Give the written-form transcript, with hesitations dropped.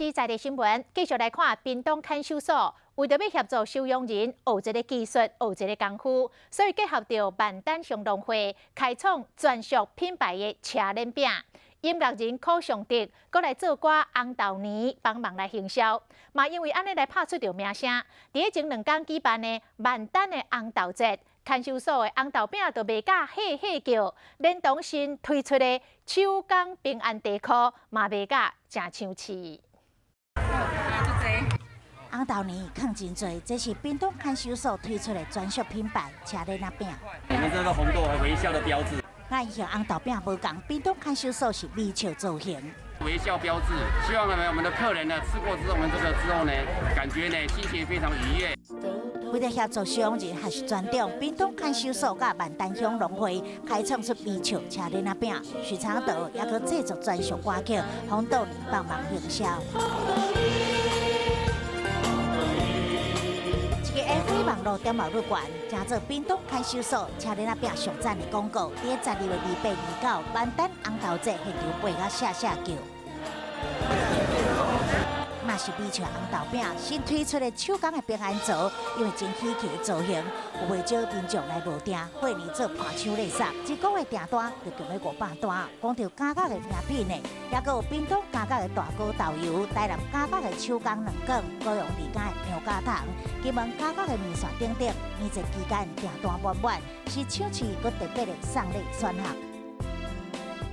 第在地新闻，继续来看屏东看守所，为着要协助收容人学一个技术、学一个功夫，所以结合着万丹相农会开创专属品牌的车轮饼。音乐人柯尚德，搁来做歌红豆泥帮忙来行销，嘛因为安尼来拍出着名声。伫前2天举办的万丹的红豆节，看守所的红豆饼就卖甲嘿嘿叫，连同新推出的手工平安茶裤嘛卖甲真抢市。红豆泥放真多，这是屏东看守所推出的专属品牌车轮饼。我们这个红豆和微笑的标志。咱像红豆饼无同，屏东看守所是米笑造型。微笑标志，希望我们的客人呢吃过之后，我们这个之后呢，感觉呢心情非常愉悦。为了协助收容人还是专长，屏东看守所甲万丹乡农会开创出米笑车轮饼，许昌岛也去制作专属歌曲，红豆泥帮忙营销。这个 FB 网络点阅率高，成做屏东看守所车轮饼上赞的广告。伫12月28、29万丹红豆节现场卖甲下叫。嘛是米笑红豆饼新推出的手工的平安座，因为真稀奇的造型，有袂少民众来落订，过年做盘手礼送，一个月订单就近要500单。讲到加价的名品呢，也有屏东加价的大锅豆油，台南加价的手工两卷，高雄离家的牛轧糖，金门加价的面线等等，年节期间订单满满，是抢市搁特别的送礼选项。